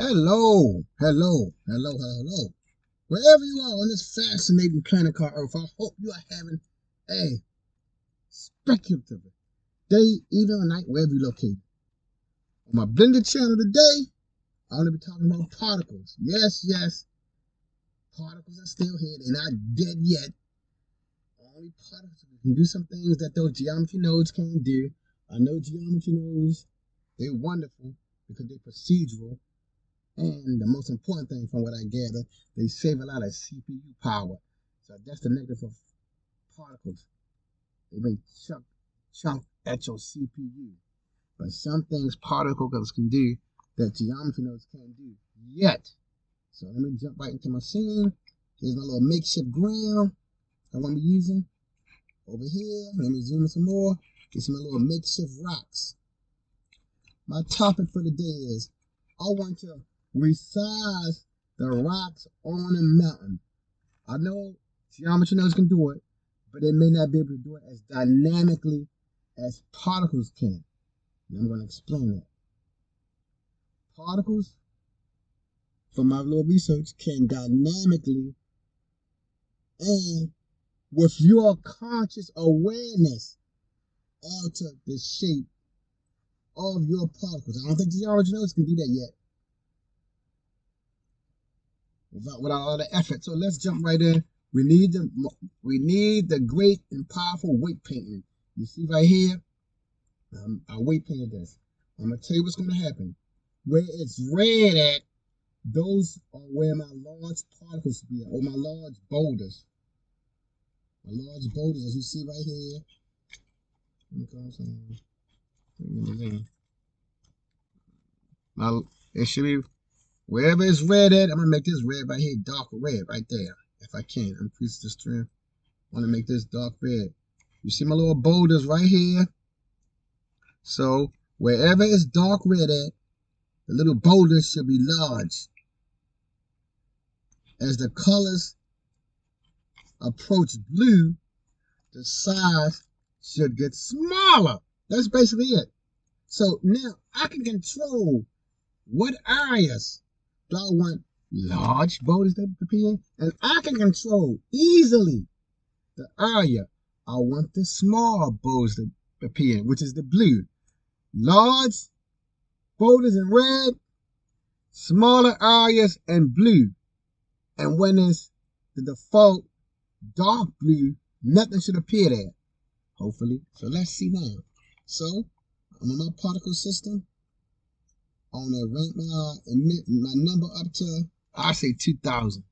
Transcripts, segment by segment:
Hello. Wherever you are on this fascinating planet called Earth, I hope you are having a speculative day, evening, or night, wherever you're located. On my blended channel today, I'm going to be talking about particles. Yes, particles are still here. They're not dead yet. Only particles can do some things that those geometry nodes can't do. I know geometry nodes, they're wonderful because they're procedural. And the most important thing from what I gather, they save a lot of CPU power. So that's the negative of particles. They may chunk at your CPU. But some things particles can do that geometry nodes can't do yet. So let me jump right into my scene. Here's my little makeshift ground I'm going to be using. Over here, let me zoom in some more. Get some little makeshift rocks. My topic for the day is, I want to resize the rocks on a mountain. I know geometry nodes can do it, but they may not be able to do it as dynamically as particles can. And I'm going to explain that. Particles, from my little research, can dynamically and with your conscious awareness alter the shape of your particles. I don't think geometry nodes can do that yet. Without all the effort. So let's jump right in. We need the great and powerful weight painting. You see right here, I weight painted this. I'm gonna tell you what's gonna happen. Where it's red at, those are where my large particles be, or my large boulders. My large boulders, as you see right here. It should be wherever it's red at. I'm gonna make this red right here, dark red right there. If I can, increase the strength. I want to make this dark red. You see my little boulders right here? So wherever it's dark red at, the little boulders should be large. As the colors approach blue, the size should get smaller. That's basically it. So now I can control what areas do I want large boulders to appear in, and I can control easily the area I want the small boulders to appear in, which is the blue. Large boulders in red, smaller areas in blue. And when it's the default dark blue, nothing should appear there, hopefully. So let's see now. So I'm on my particle system. I want to rank my number up to, I say 2,000.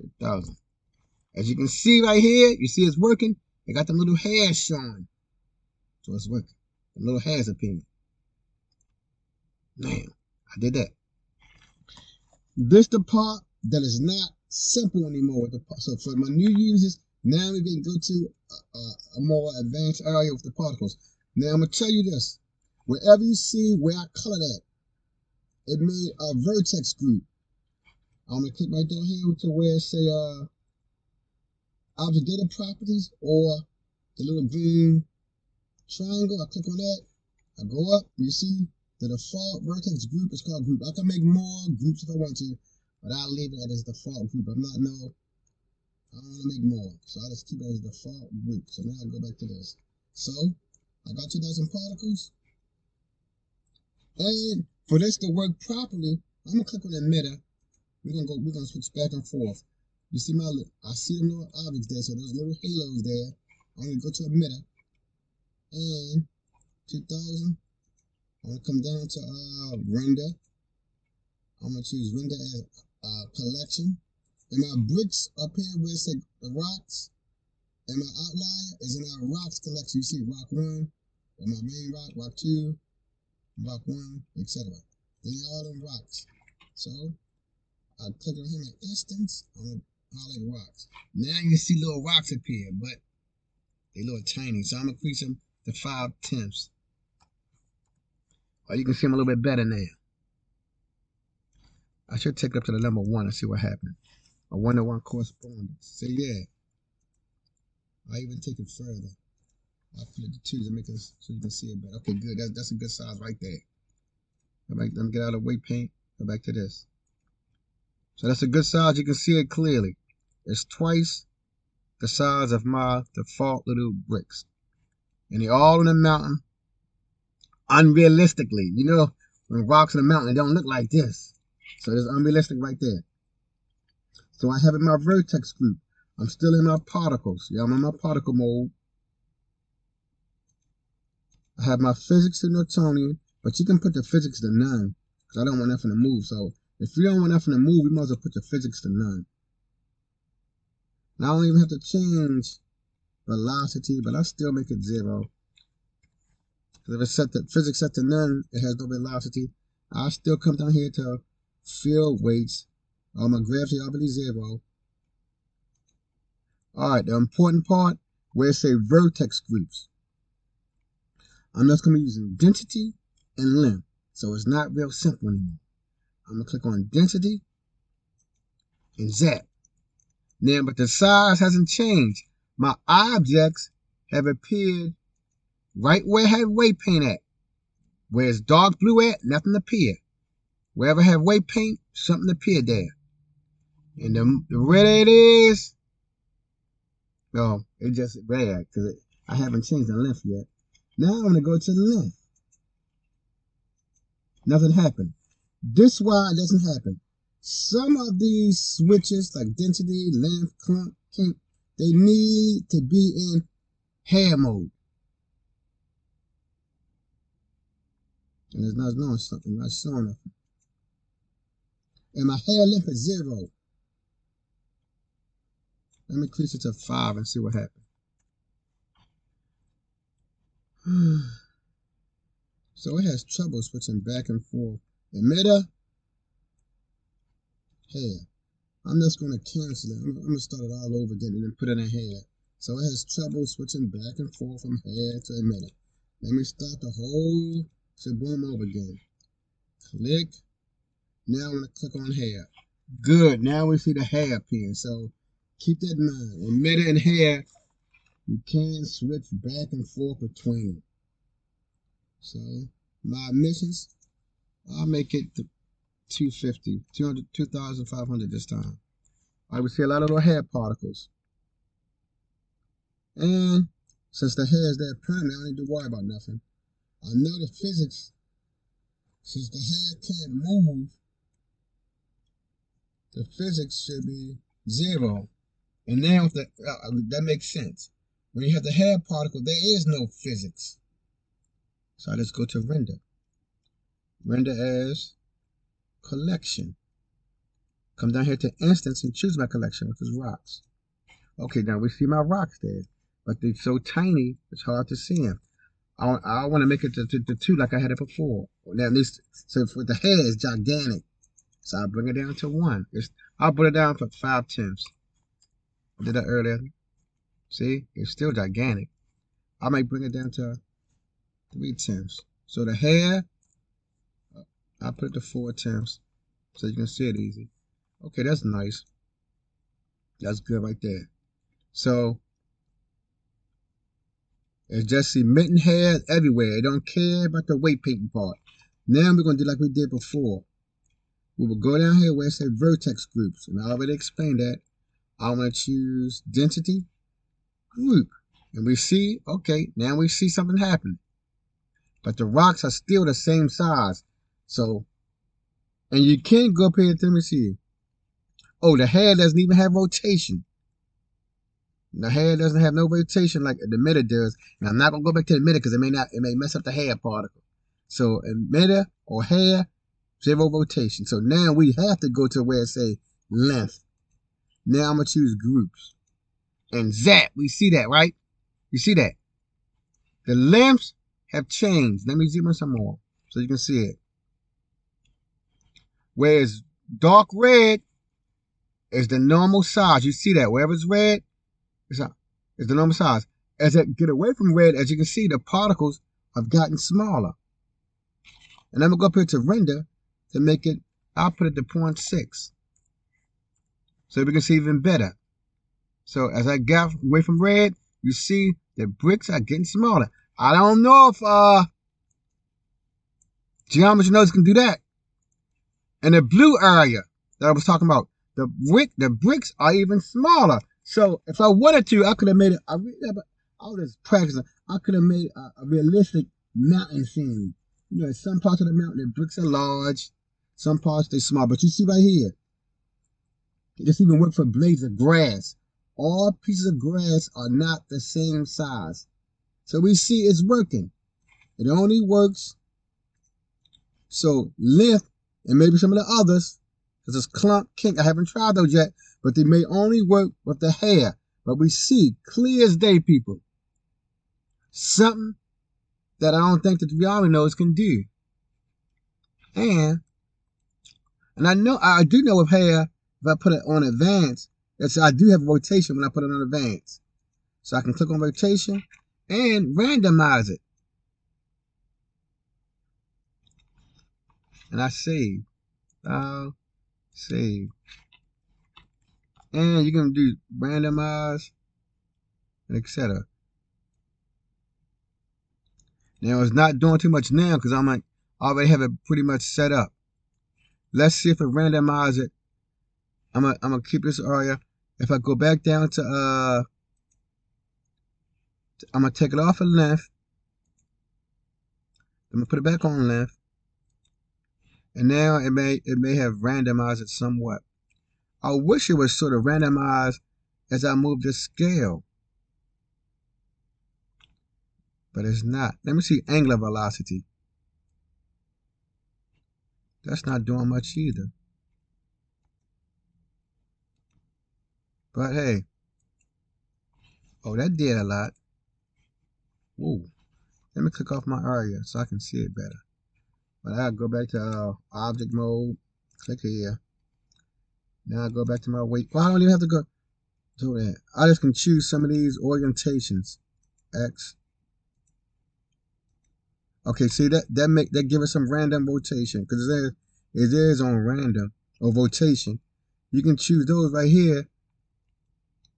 2,000. As you can see right here, you see it's working. I got the little hairs showing. So it's working. The little hairs appearing. Man, I did that. This the part that is not simple anymore. So for my new users, now we can go to a more advanced area with the particles. Now I'm going to tell you this. Wherever you see where I colored at, it made a vertex group. I'm going to click right down here to where it say object data properties, or the little green triangle. I click on that. I go up. You see the default vertex group is called group. I can make more groups if I want to, but I'll leave it as default group. I don't want to make more. So I'll just keep it as default group. So now I go back to this. So I got 2,000 particles. And for this to work properly, I'm gonna click on emitter. We're gonna switch back and forth. You see I see them little objects there, so there's little halos there. I'm gonna go to emitter. And 2,000. I'm gonna come down to render. I'm gonna choose render as collection. And my bricks up here where it says the rocks, and my outlier is in our rocks collection. You see rock 1, or my main rock, rock 2, rock 1, etc. They're all in rocks. So I click on him at instance. I'm gonna highlight rocks. Now you can see little rocks appear, but they're little tiny. So I'm gonna increase them to 5/10. Or you can see them a little bit better now. I should take it up to the number 1 and see what happened. A 1-to-1 correspondence. So yeah, I even take it further. I flip the 2 to make it so you can see it better. Okay, good. That's a good size right there. Go back, let me get out of weight paint. Go back to this. So that's a good size. You can see it clearly. It's twice the size of my default little bricks. And they're all in the mountain unrealistically. You know, when rocks in the mountain, they don't look like this. So it's unrealistic right there. So I have in my vertex group. I'm still in my particles. Yeah, I'm in my particle mode. I have my physics to Newtonian, but you can put the physics to none because I don't want nothing to move. So if you don't want nothing to move, you might as well put the physics to none. Now I don't even have to change velocity, but I still make it 0. Because if it's set to physics set to none, it has no velocity. I still come down here to field weights. All my gravity already 0. Alright, the important part where it say vertex groups. I'm just going to be using density and length. So it's not real simple anymore. I'm going to click on density and zap. Now, but the size hasn't changed. My objects have appeared right where I have weight paint at. Where it's dark blue at, nothing appeared. Wherever I have weight paint, something appeared there. And the redder it is, oh, it's just red because I haven't changed the length yet. Now I'm going to go to the length. Nothing happened. This is why it doesn't happen. Some of these switches, like density, length, clump, kink, they need to be in hair mode. And it's not knowing something, not showing nothing. And my hair length is 0. Let me increase it to 5 and see what happens. So it has trouble switching back and forth. Emitter, hair. I'm just going to cancel it. I'm going to start it all over again and then put it in hair. So it has trouble switching back and forth from hair to emitter. Let me start the whole shaboom over again. Click. Now I'm going to click on hair. Good. Now we see the hair appearing. So keep that in mind. Emitter and hair, you can switch back and forth between them. So my emissions, I'll make it 250, 200, 2,500 this time. I would see a lot of little hair particles. And since the hair is there permanent, I don't need to worry about nothing. I know the physics, since the hair can't move, the physics should be 0. And now if that makes sense. When you have the hair particle, there is no physics. So I just go to render. Render as collection. Come down here to instance and choose my collection, which is rocks. Okay, now we see my rocks there. But they're so tiny, it's hard to see them. I want to make it to 2 like I had it before. Now, at least, so for the hair, it's gigantic. So I'll bring it down to 1. I'll put it down for 5/10. I did that earlier. See? It's still gigantic. I might bring it down to 3/10. So the hair, I'll put it to 4/10. So you can see it easy. Okay, that's nice. That's good right there. So it's just emitting hair everywhere. It don't care about the weight painting part. Now we're going to do like we did before. We will go down here where it says vertex groups. And I already explained that. I'm going to choose density group. And we see, okay, now we see something happen. But the rocks are still the same size. So, and you can't go up here, let me see. Oh, the hair doesn't even have rotation. The hair doesn't have no rotation like the emitter does. And I'm not going to go back to the emitter because it may mess up the hair particle. So emitter or hair, 0 rotation. So now we have to go to where it say length. Now I'm going to choose groups. And zap, we see that, right? You see that? The lengths have changed. Let me zoom in some more so you can see it. Whereas dark red is the normal size. You see that? Wherever it's red, it's the normal size. As I get away from red, as you can see, the particles have gotten smaller. And I'm going to go up here to render to make it, I'll put it to 0.6. So we can see even better. So as I got away from red, you see the bricks are getting smaller. I don't know if Geometry nodes can do that. And the blue area that I was talking about, the bricks are even smaller. So if I wanted to, I could have made it. I was practicing. I could have made a realistic mountain scene. You know, in some parts of the mountain, the bricks are large. Some parts they're small. But you see right here, this even work for blades of grass. All pieces of grass are not the same size. So we see it's working. It only works. So length and maybe some of the others, because it's clump, kink. I haven't tried those yet, but they may only work with the hair. But we see clear as day, people. Something that I don't think that the reality knows can do. And I do know with hair, if I put it on advanced, I do have rotation when I put it on advanced. So I can click on rotation and randomize it. And I save. I'll save. And you can do randomize, etc. Now it's not doing too much now because I already have it pretty much set up. Let's see if it randomizes it. I'm gonna keep this area. If I go back down to I'm gonna take it off of length. I'm gonna put it back on length. And now it may have randomized it somewhat. I wish it was sort of randomized as I move the scale. But it's not. Let me see angular velocity. That's not doing much either. But hey. Oh, that did a lot. Whoa. Let me click off my area so I can see it better. But I gotta go back to object mode. Click here. Now I go back to my weight. Well, I don't even have to go do that. I just can choose some of these orientations. X. Okay, see that give us some random rotation because it is on random or rotation. You can choose those right here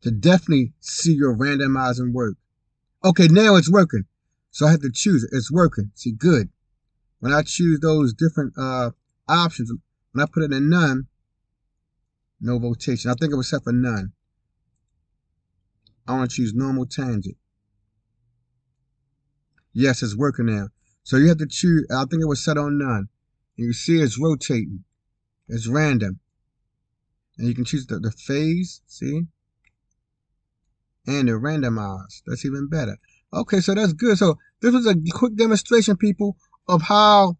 to definitely see your randomizing work. Okay, now it's working. So I have to choose it. It's working. See, good. When I choose those different options, when I put it in none, no rotation. I think it was set for none. I want to choose normal tangent. Yes, it's working now. So you have to choose. I think it was set on none. And you see it's rotating. It's random. And you can choose the phase, see? And the randomize. That's even better. Okay, so that's good. So this was a quick demonstration, people, of how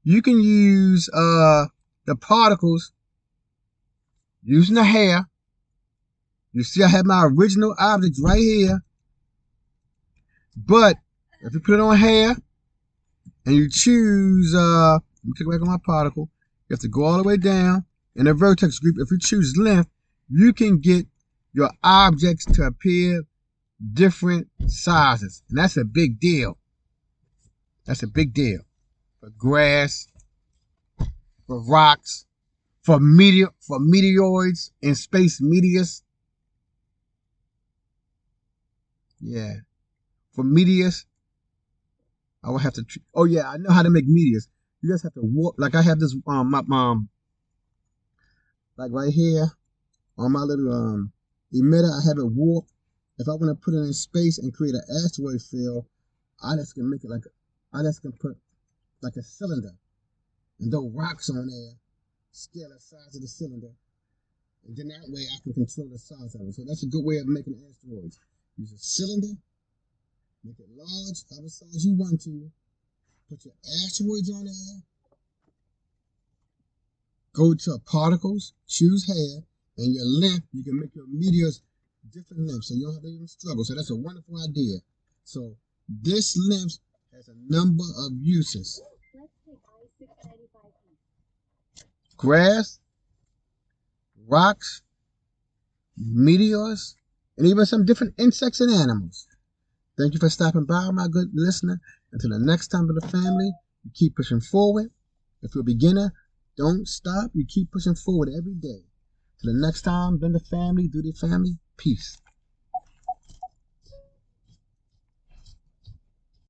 you can use the particles using the hair. You see I have my original object right here. But if you put it on hair and you choose, let me click back on my particle. You have to go all the way down. In the vertex group, if you choose length, you can get your objects to appear different sizes. And that's a big deal. That's a big deal. For grass, for rocks, for meteoroids and space meteors. Yeah. For meteors, I will have to. Oh yeah, I know how to make meteors. You just have to warp. Like I have this like right here on my little emitter. I have it warp. If I want to put it in space and create an asteroid field, I just can make it I just can put like a cylinder and throw rocks on there, scale the size of the cylinder, and then that way I can control the size of it. So that's a good way of making asteroids. Use a cylinder. Make it large, however size you want to. Put your asteroids on there. Go to particles, choose hair, and your length. You can make your meteors different lengths, so you don't have to even struggle. So that's a wonderful idea. So this length has a number of uses. Grass, rocks, meteors, and even some different insects and animals. Thank you for stopping by, my good listener. Until the next time, with the family, you keep pushing forward. If you're a beginner, don't stop. You keep pushing forward every day. Till the next time, been the family, do the family. Peace.